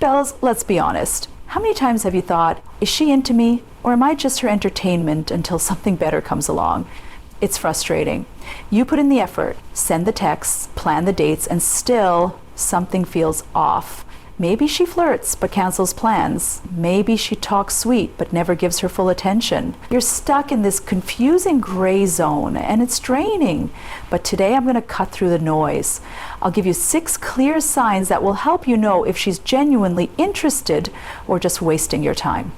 Bells, let's be honest. How many times have you thought, is she into me, or am I just her entertainment until something better comes along? It's frustrating. You put in the effort, send the texts, plan the dates, and still something feels off. Maybe she flirts but cancels plans. Maybe she talks sweet but never gives her full attention. You're stuck in this confusing gray zone and it's draining. But today I'm going to cut through the noise. I'll give you 6 clear signs that will help you know if she's genuinely interested or just wasting your time.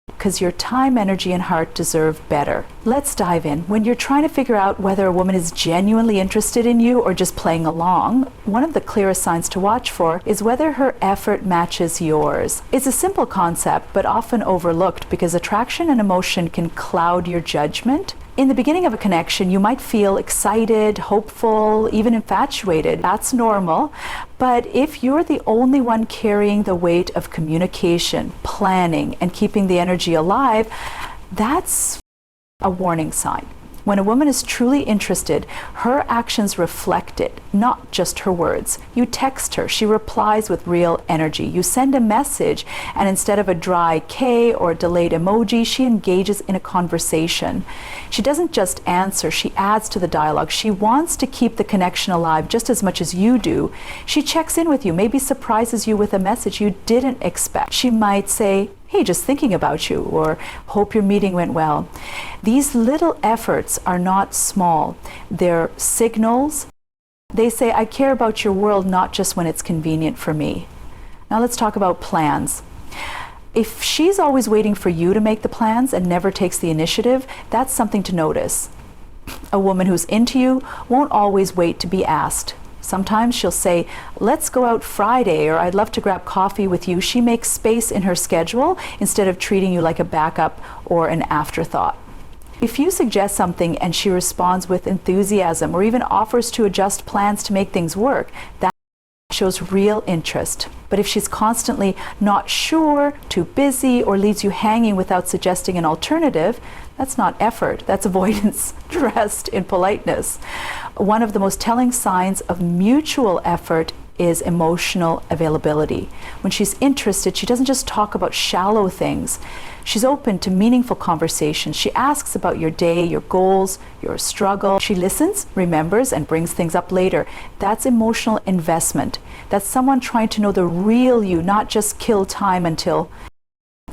Because your time, energy, and heart deserve better. Let's dive in. When you're trying to figure out whether a woman is genuinely interested in you or just playing along, one of the clearest signs to watch for is whether her effort matches yours. It's a simple concept, but often overlooked because attraction and emotion can cloud your judgment. In the beginning of a connection, you might feel excited, hopeful, even infatuated. That's normal. But if you're the only one carrying the weight of communication, planning, and keeping the energy alive, that's a warning sign. When a woman is truly interested, her actions reflect it, not just her words. You text her, she replies with real energy. You send a message, and instead of a dry K or delayed emoji, she engages in a conversation. She doesn't just answer, she adds to the dialogue. She wants to keep the connection alive just as much as you do. She checks in with you, maybe surprises you with a message you didn't expect. She might say, "Hey, just thinking about you," or "Hope your meeting went well." These little efforts are not small. They're signals. They say, "I care about your world, not just when it's convenient for me." Now let's talk about plans. If she's always waiting for you to make the plans and never takes the initiative, that's something to notice. A woman who's into you won't always wait to be asked. Sometimes she'll say, "Let's go out Friday," or "I'd love to grab coffee with you." She makes space in her schedule instead of treating you like a backup or an afterthought. If you suggest something and she responds with enthusiasm or even offers to adjust plans to make things work, that shows real interest. But if she's constantly not sure, too busy, or leaves you hanging without suggesting an alternative, that's not effort, that's avoidance dressed in politeness. One of the most telling signs of mutual effort is emotional availability. When she's interested, she doesn't just talk about shallow things. She's open to meaningful conversations. She asks about your day, your goals, your struggle. She listens, remembers, and brings things up later. That's emotional investment. That's someone trying to know the real you, not just kill time until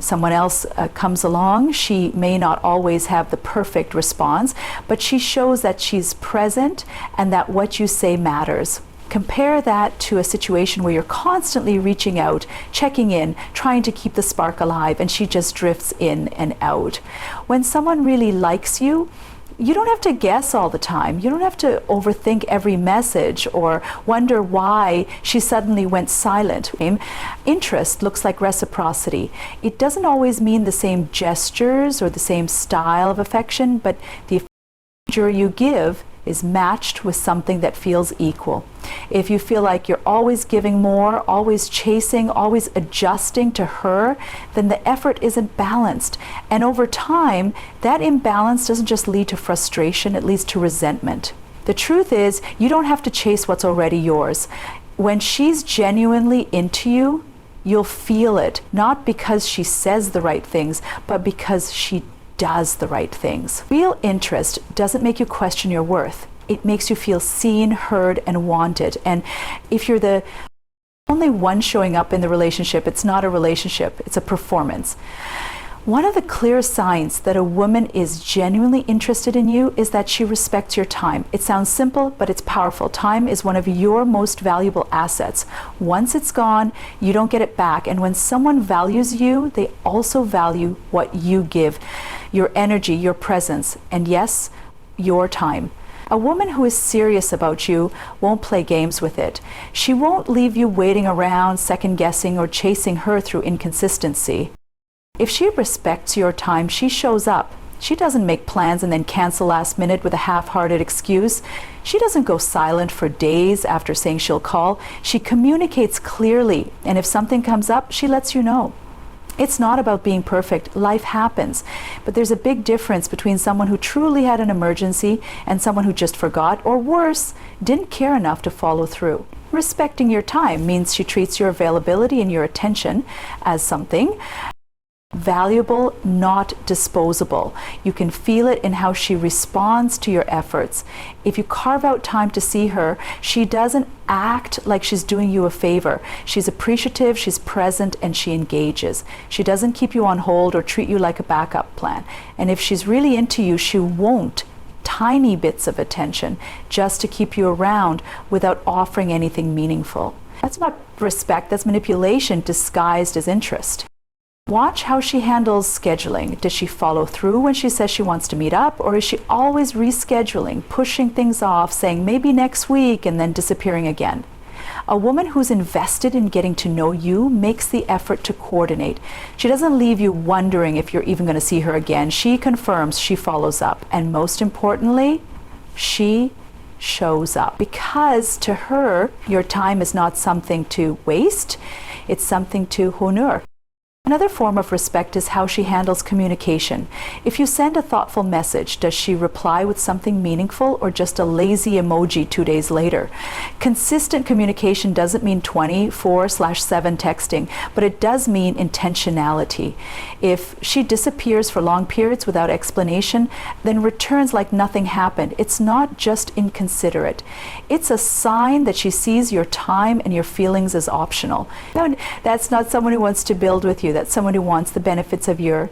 someone else comes along. She may not always have the perfect response, but she shows that she's present and that what you say matters. Compare that to a situation where you're constantly reaching out, checking in, trying to keep the spark alive, and she just drifts in and out. When someone really likes you, you don't have to guess all the time. You don't have to overthink every message or wonder why she suddenly went silent. Interest looks like reciprocity. It doesn't always mean the same gestures or the same style of affection, but the affection you give is matched with something that feels equal. If you feel like you're always giving more, always chasing, always adjusting to her, then the effort isn't balanced. And over time, that imbalance doesn't just lead to frustration, it leads to resentment. The truth is, you don't have to chase what's already yours. When she's genuinely into you, you'll feel it, not because she says the right things, but because she does the right things. Real interest doesn't make you question your worth. It makes you feel seen, heard, and wanted. And if you're the only one showing up in the relationship, it's not a relationship, it's a performance. One of the clear signs that a woman is genuinely interested in you is that she respects your time. It sounds simple, but it's powerful. Time is one of your most valuable assets. Once it's gone, you don't get it back. And when someone values you, they also value what you give, your energy, your presence, and yes, your time. A woman who is serious about you won't play games with it. She won't leave you waiting around, second guessing, or chasing her through inconsistency. If she respects your time, she shows up. She doesn't make plans and then cancel last minute with a half-hearted excuse. She doesn't go silent for days after saying she'll call. She communicates clearly, and if something comes up, she lets you know. It's not about being perfect. Life happens. But there's a big difference between someone who truly had an emergency and someone who just forgot, or worse, didn't care enough to follow through. Respecting your time means she treats your availability and your attention as something valuable, not disposable. You can feel it in how she responds to your efforts. If you carve out time to see her, she doesn't act like she's doing you a favor. She's appreciative, she's present, and she engages. She doesn't keep you on hold or treat you like a backup plan. And if she's really into you, she won't tiny bits of attention just to keep you around without offering anything meaningful. That's not respect, that's manipulation disguised as interest. Watch how she handles scheduling. Does she follow through when she says she wants to meet up, or is she always rescheduling, pushing things off, saying maybe next week and then disappearing again? A woman who's invested in getting to know you makes the effort to coordinate. She doesn't leave you wondering if you're even going to see her again. She confirms, she follows up, and most importantly, she shows up. Because to her, your time is not something to waste, it's something to honor. Another form of respect is how she handles communication. If you send a thoughtful message, does she reply with something meaningful or just a lazy emoji 2 days later? Consistent communication doesn't mean 24/7 texting, but it does mean intentionality. If she disappears for long periods without explanation, then returns like nothing happened, it's not just inconsiderate. It's a sign that she sees your time and your feelings as optional. That's not someone who wants to build with you. That's someone who wants the benefits of your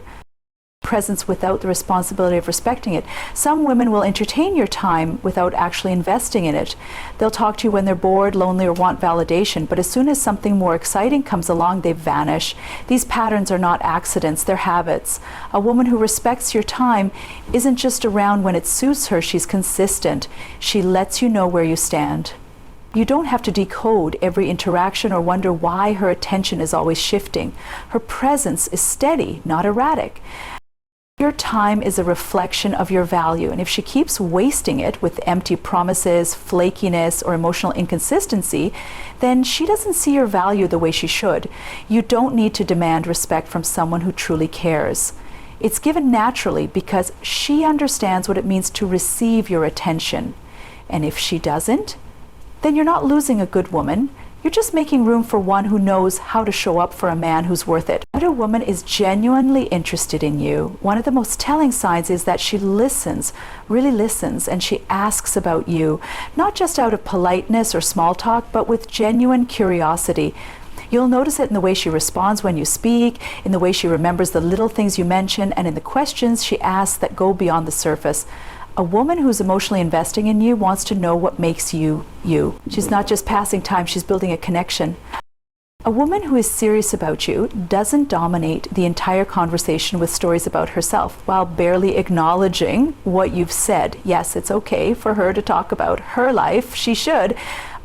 presence without the responsibility of respecting it. Some women will entertain your time without actually investing in it. They'll talk to you when they're bored, lonely, or want validation, but as soon as something more exciting comes along, they vanish. These patterns are not accidents, they're habits. A woman who respects your time isn't just around when it suits her, she's consistent. She lets you know where you stand. You don't have to decode every interaction or wonder why her attention is always shifting. Her presence is steady, not erratic. Your time is a reflection of your value, and if she keeps wasting it with empty promises, flakiness, or emotional inconsistency, then she doesn't see your value the way she should. You don't need to demand respect from someone who truly cares. It's given naturally because she understands what it means to receive your attention. And if she doesn't, then you're not losing a good woman. You're just making room for one who knows how to show up for a man who's worth it. When a woman is genuinely interested in you, one of the most telling signs is that she listens, really listens, and she asks about you, not just out of politeness or small talk, but with genuine curiosity. You'll notice it in the way she responds when you speak, in the way she remembers the little things you mention, and in the questions she asks that go beyond the surface. A woman who's emotionally investing in you wants to know what makes you, you. She's not just passing time, she's building a connection. A woman who is serious about you doesn't dominate the entire conversation with stories about herself while barely acknowledging what you've said. Yes, it's okay for her to talk about her life, she should,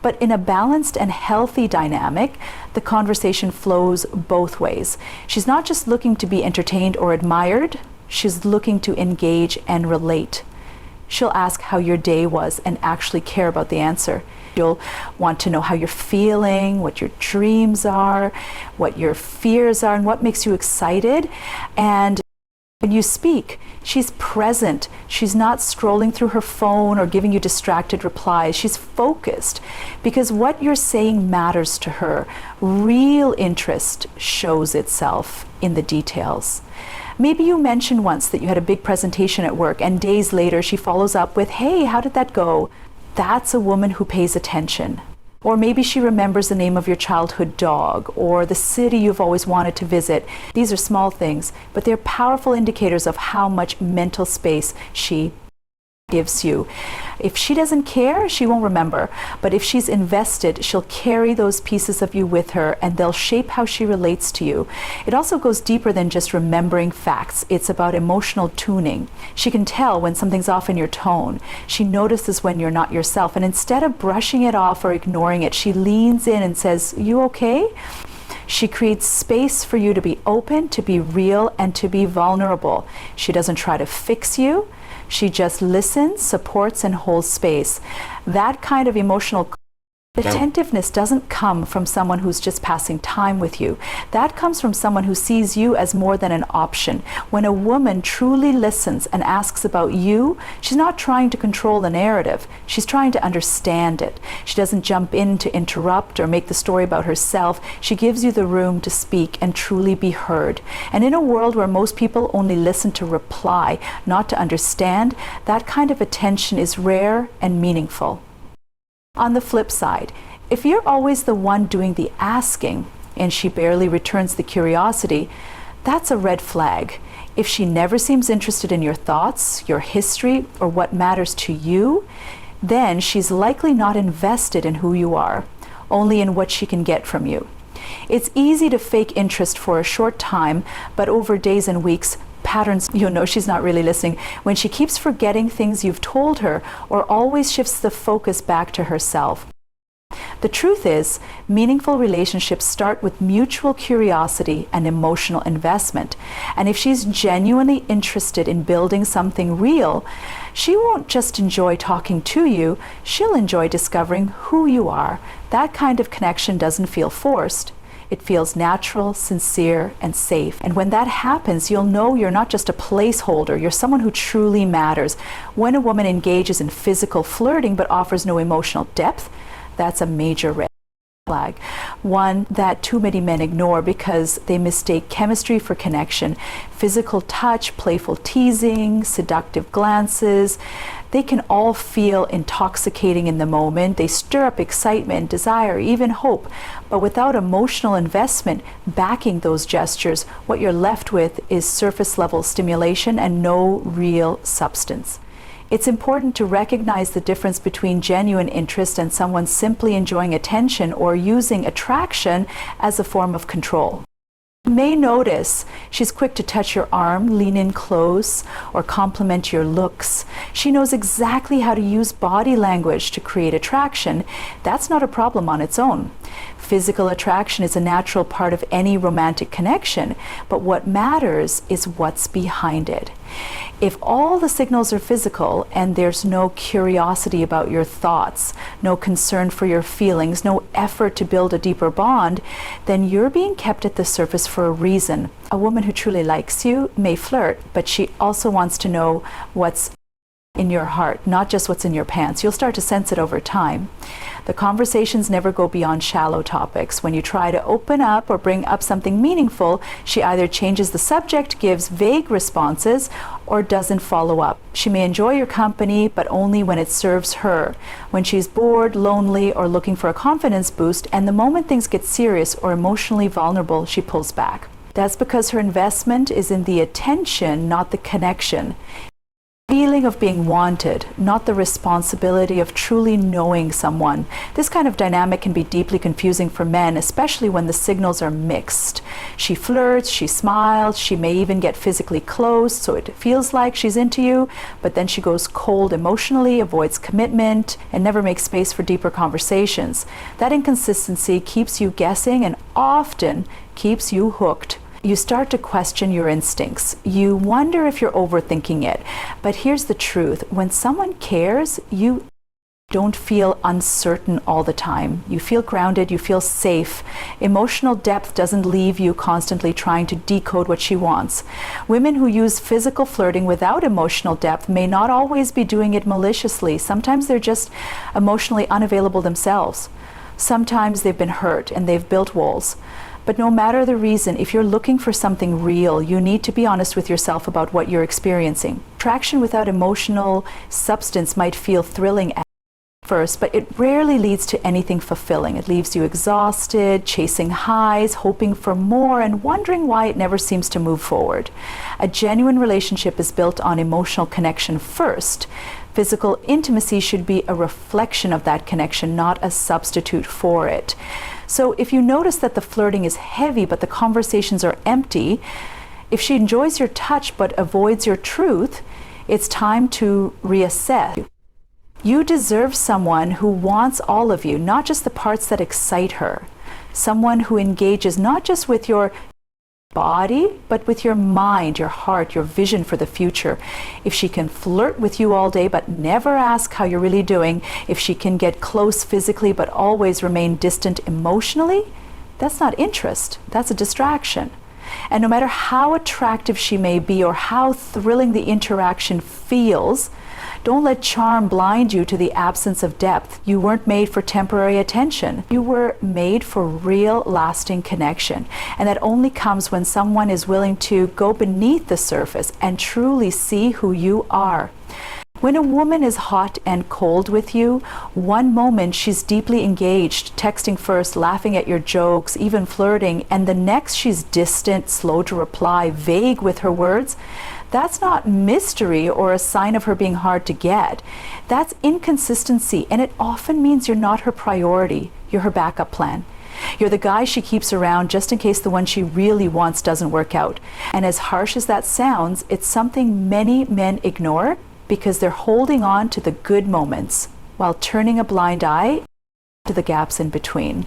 but in a balanced and healthy dynamic, the conversation flows both ways. She's not just looking to be entertained or admired, she's looking to engage and relate. She'll ask how your day was and actually care about the answer. You'll want to know how you're feeling, what your dreams are, what your fears are, and what makes you excited. And when you speak, she's present. She's not scrolling through her phone or giving you distracted replies. She's focused because what you're saying matters to her. Real interest shows itself in the details. Maybe you mentioned once that you had a big presentation at work, and days later she follows up with, "Hey, how did that go?" That's a woman who pays attention. Or maybe she remembers the name of your childhood dog or the city you've always wanted to visit. These are small things, but they're powerful indicators of how much mental space she gives you. If she doesn't care, she won't remember. But if she's invested, she'll carry those pieces of you with her and they'll shape how she relates to you. It also goes deeper than just remembering facts. It's about emotional tuning. She can tell when something's off in your tone. She notices when you're not yourself. And instead of brushing it off or ignoring it, she leans in and says, "You okay?" She creates space for you to be open, to be real, and to be vulnerable. She doesn't try to fix you. She just listens, supports, and holds space. That kind of emotional Attentiveness doesn't come from someone who's just passing time with you. That comes from someone who sees you as more than an option. When a woman truly listens and asks about you, she's not trying to control the narrative. She's trying to understand it. She doesn't jump in to interrupt or make the story about herself. She gives you the room to speak and truly be heard. And in a world where most people only listen to reply, not to understand, that kind of attention is rare and meaningful. On the flip side, if you're always the one doing the asking and she barely returns the curiosity, that's a red flag. If she never seems interested in your thoughts, your history, or what matters to you, then she's likely not invested in who you are, only in what she can get from you. It's easy to fake interest for a short time, but over days and weeks, patterns, you'll know she's not really listening when she keeps forgetting things you've told her or always shifts the focus back to herself. The truth is, meaningful relationships start with mutual curiosity and emotional investment. And if she's genuinely interested in building something real, she won't just enjoy talking to you, she'll enjoy discovering who you are. That kind of connection doesn't feel forced. It feels natural, sincere, and safe. And when that happens, you'll know you're not just a placeholder, you're someone who truly matters. When a woman engages in physical flirting but offers no emotional depth, that's a major red flag. One that too many men ignore because they mistake chemistry for connection. Physical touch, playful teasing, seductive glances, they can all feel intoxicating in the moment. They stir up excitement, desire, even hope. But without emotional investment backing those gestures, what you're left with is surface level stimulation and no real substance. It's important to recognize the difference between genuine interest and someone simply enjoying attention or using attraction as a form of control. You may notice she's quick to touch your arm, lean in close, or compliment your looks. She knows exactly how to use body language to create attraction. That's not a problem on its own. Physical attraction is a natural part of any romantic connection, but what matters is what's behind it. If all the signals are physical and there's no curiosity about your thoughts, no concern for your feelings, no effort to build a deeper bond, then you're being kept at the surface for a reason. A woman who truly likes you may flirt, but she also wants to know what's in your heart, not just what's in your pants. You'll start to sense it over time. The conversations never go beyond shallow topics. When you try to open up or bring up something meaningful, she either changes the subject, gives vague responses, or doesn't follow up. She may enjoy your company, but only when it serves her. When she's bored, lonely, or looking for a confidence boost, and the moment things get serious or emotionally vulnerable, she pulls back. That's because her investment is in the attention, not the connection. Feeling of being wanted, not the responsibility of truly knowing someone. This kind of dynamic can be deeply confusing for men, especially when the signals are mixed. She flirts, she smiles, she may even get physically close, so it feels like she's into you, but then she goes cold emotionally, avoids commitment, and never makes space for deeper conversations. That inconsistency keeps you guessing and often keeps you hooked. You start to question your instincts. You wonder if you're overthinking it. But here's the truth. When someone cares, you don't feel uncertain all the time. You feel grounded, you feel safe. Emotional depth doesn't leave you constantly trying to decode what she wants. Women who use physical flirting without emotional depth may not always be doing it maliciously. Sometimes they're just emotionally unavailable themselves. Sometimes they've been hurt and they've built walls. But no matter the reason, if you're looking for something real, you need to be honest with yourself about what you're experiencing. Attraction without emotional substance might feel thrilling at first, but it rarely leads to anything fulfilling. It leaves you exhausted, chasing highs, hoping for more, and wondering why it never seems to move forward. A genuine relationship is built on emotional connection first. Physical intimacy should be a reflection of that connection, not a substitute for it. So if you notice that the flirting is heavy but the conversations are empty, if she enjoys your touch but avoids your truth, it's time to reassess. You deserve someone who wants all of you, not just the parts that excite her. Someone who engages not just with your body, but with your mind, your heart, your vision for the future. If she can flirt with you all day but never ask how you're really doing, if she can get close physically but always remain distant emotionally, that's not interest, that's a distraction. And no matter how attractive she may be or how thrilling the interaction feels, don't let charm blind you to the absence of depth. You weren't made for temporary attention. You were made for real, lasting connection. And that only comes when someone is willing to go beneath the surface and truly see who you are. When a woman is hot and cold with you, one moment she's deeply engaged, texting first, laughing at your jokes, even flirting, and the next she's distant, slow to reply, vague with her words, that's not mystery or a sign of her being hard to get. That's inconsistency, and it often means you're not her priority. You're her backup plan. You're the guy she keeps around just in case the one she really wants doesn't work out. And as harsh as that sounds, it's something many men ignore because they're holding on to the good moments while turning a blind eye to the gaps in between.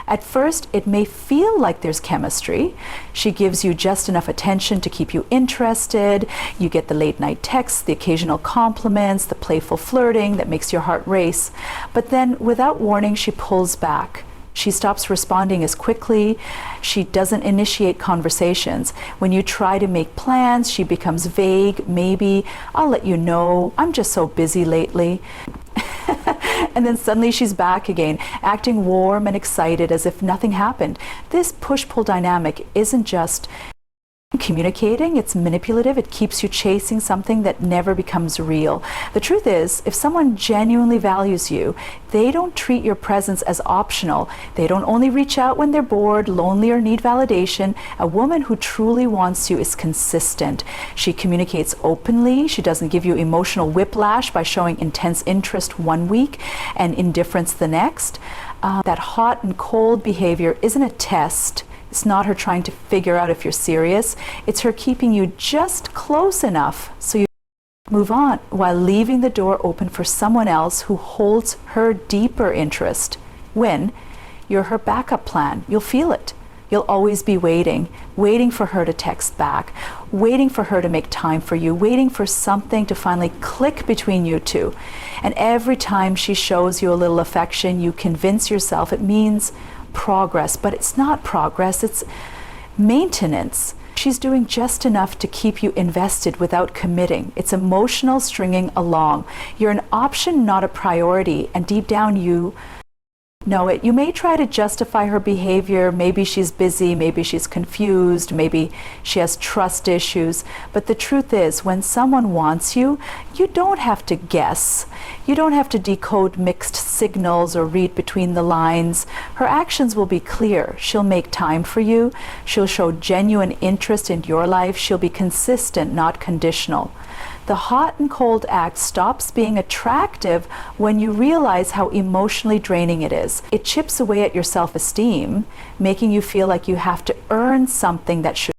At first, it may feel like there's chemistry. She gives you just enough attention to keep you interested. You get the late night texts, the occasional compliments, the playful flirting that makes your heart race. But then, without warning, she pulls back. She stops responding as quickly. She doesn't initiate conversations. When you try to make plans, she becomes vague. Maybe, I'll let you know, I'm just so busy lately. And then suddenly she's back again, acting warm and excited as if nothing happened. This push-pull dynamic isn't just communicating, it's manipulative. It keeps you chasing something that never becomes real. The truth is, if someone genuinely values you, they don't treat your presence as optional. They don't only reach out when they're bored, lonely, or need validation. A woman who truly wants you is consistent. She communicates openly. She doesn't give you emotional whiplash by showing intense interest one week and indifference the next. That hot and cold behavior isn't a test. It's not her trying to figure out if you're serious. It's her keeping you just close enough so you move on while leaving the door open for someone else who holds her deeper interest. When you're her backup plan, you'll feel it. You'll always be waiting for her to text back, waiting for her to make time for you, waiting for something to finally click between you two. And every time she shows you a little affection, you convince yourself it means progress, but it's not progress, it's maintenance. She's doing just enough to keep you invested without committing. It's emotional stringing along. You're an option, not a priority, and deep down you know it. You may try to justify her behavior. Maybe she's busy, maybe she's confused, maybe she has trust issues. But the truth is, when someone wants you, you don't have to guess. You don't have to decode mixed signals or read between the lines. Her actions will be clear. She'll make time for you. She'll show genuine interest in your life. She'll be consistent, not conditional. The hot and cold act stops being attractive when you realize how emotionally draining it is. It chips away at your self-esteem, making you feel like you have to earn something that should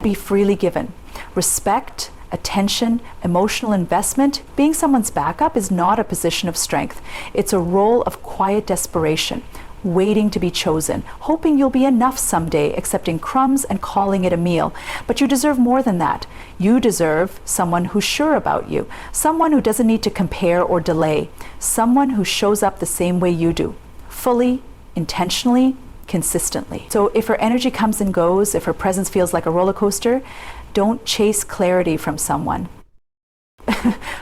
be freely given. Respect, attention, emotional investment, being someone's backup is not a position of strength. It's a role of quiet desperation, waiting to be chosen, hoping you'll be enough someday, accepting crumbs and calling it a meal. But you deserve more than that. You deserve someone who's sure about you, someone who doesn't need to compare or delay, someone who shows up the same way you do, fully, intentionally, consistently. So if her energy comes and goes, if her presence feels like a roller coaster, don't chase clarity from someone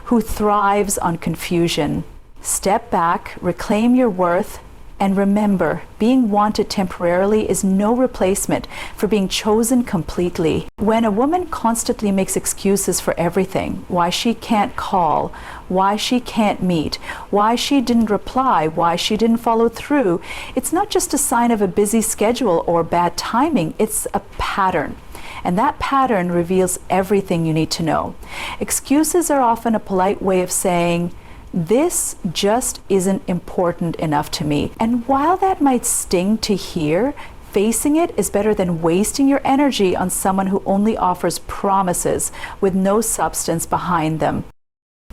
who thrives on confusion. Step back, reclaim your worth, and remember, being wanted temporarily is no replacement for being chosen completely. When a woman constantly makes excuses for everything, why she can't call, why she can't meet, why she didn't reply, why she didn't follow through, it's not just a sign of a busy schedule or bad timing, it's a pattern. And that pattern reveals everything you need to know. Excuses are often a polite way of saying, this just isn't important enough to me. And while that might sting to hear, facing it is better than wasting your energy on someone who only offers promises with no substance behind them.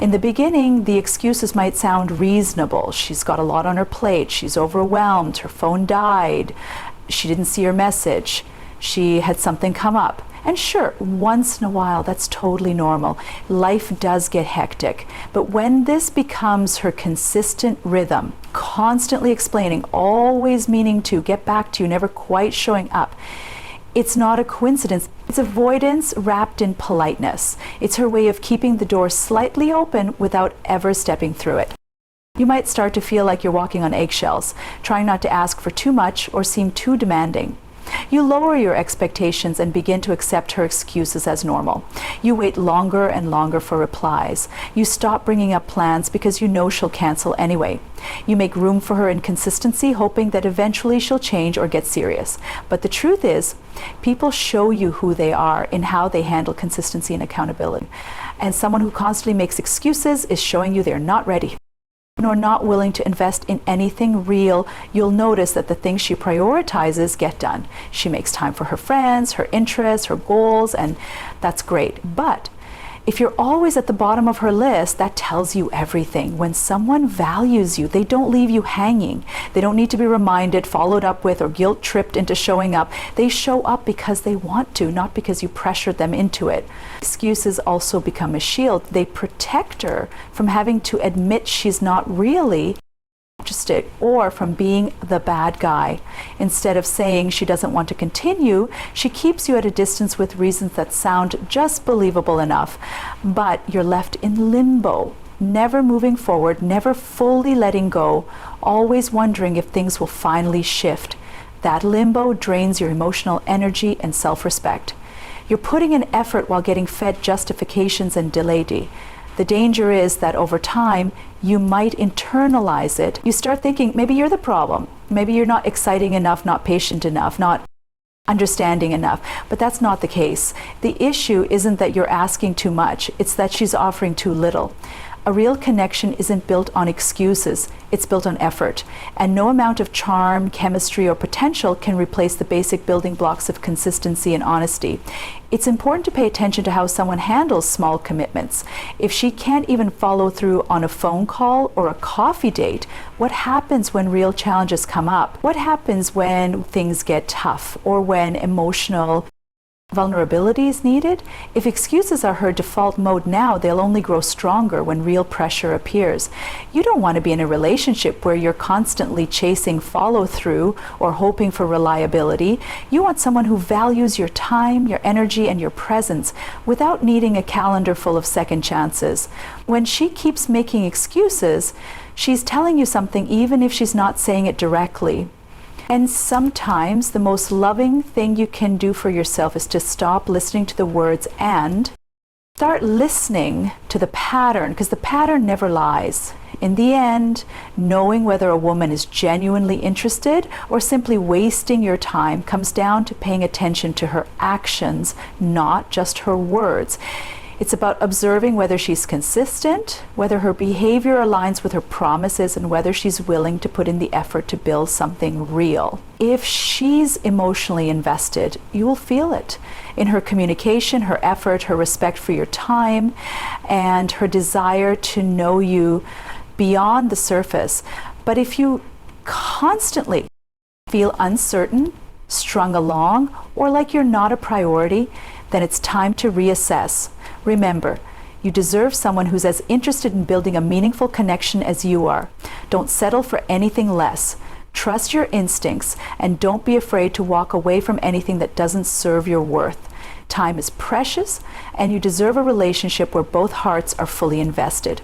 In the beginning, the excuses might sound reasonable. She's got a lot on her plate. She's overwhelmed. Her phone died. She didn't see your message. she had something come up. And sure, once in a while, that's totally normal. Life does get hectic. But when this becomes her consistent rhythm, constantly explaining, always meaning to get back to you, never quite showing up, it's not a coincidence. It's avoidance wrapped in politeness. It's her way of keeping the door slightly open without ever stepping through it. You might start to feel like you're walking on eggshells, trying not to ask for too much or seem too demanding. You lower your expectations and begin to accept her excuses as normal. You wait longer and longer for replies. You stop bringing up plans because you know she'll cancel anyway. You make room for her inconsistency, hoping that eventually she'll change or get serious. But the truth is, people show you who they are in how they handle consistency and accountability. And someone who constantly makes excuses is showing you they're not ready, nor not willing to invest in anything real. You'll notice that the things she prioritizes get done. She makes time for her friends, her interests, her goals, and that's great. But if you're always at the bottom of her list, that tells you everything. When someone values you, they don't leave you hanging. They don't need to be reminded, followed up with, or guilt-tripped into showing up. They show up because they want to, not because you pressured them into it. Excuses also become a shield. They protect her from having to admit she's not really interested or from being the bad guy. Instead of saying she doesn't want to continue, she keeps you at a distance with reasons that sound just believable enough. But you're left in limbo, never moving forward, never fully letting go, always wondering if things will finally shift. That limbo drains your emotional energy and self-respect. You're putting in effort while getting fed justifications and delayed. The danger is that over time, you might internalize it. You start thinking, maybe you're the problem. Maybe you're not exciting enough, not patient enough, not understanding enough. But that's not the case. The issue isn't that you're asking too much. It's that she's offering too little. A real connection isn't built on excuses. It's built on effort. And no amount of charm, chemistry, or potential can replace the basic building blocks of consistency and honesty. It's important to pay attention to how someone handles small commitments. If she can't even follow through on a phone call or a coffee date, what happens when real challenges come up? What happens when things get tough or when emotional vulnerability is needed? If excuses are her default mode now, they'll only grow stronger when real pressure appears. You don't want to be in a relationship where you're constantly chasing follow-through or hoping for reliability. You want someone who values your time, your energy, and your presence without needing a calendar full of second chances. When she keeps making excuses, she's telling you something even if she's not saying it directly. And sometimes the most loving thing you can do for yourself is to stop listening to the words and start listening to the pattern, because the pattern never lies. In the end, knowing whether a woman is genuinely interested or simply wasting your time comes down to paying attention to her actions, not just her words. It's about observing whether she's consistent, whether her behavior aligns with her promises, and whether she's willing to put in the effort to build something real. If she's emotionally invested, you will feel it in her communication, her effort, her respect for your time, and her desire to know you beyond the surface. But if you constantly feel uncertain, strung along, or like you're not a priority, then it's time to reassess. Remember, you deserve someone who's as interested in building a meaningful connection as you are. Don't settle for anything less. Trust your instincts and don't be afraid to walk away from anything that doesn't serve your worth. Time is precious, and you deserve a relationship where both hearts are fully invested.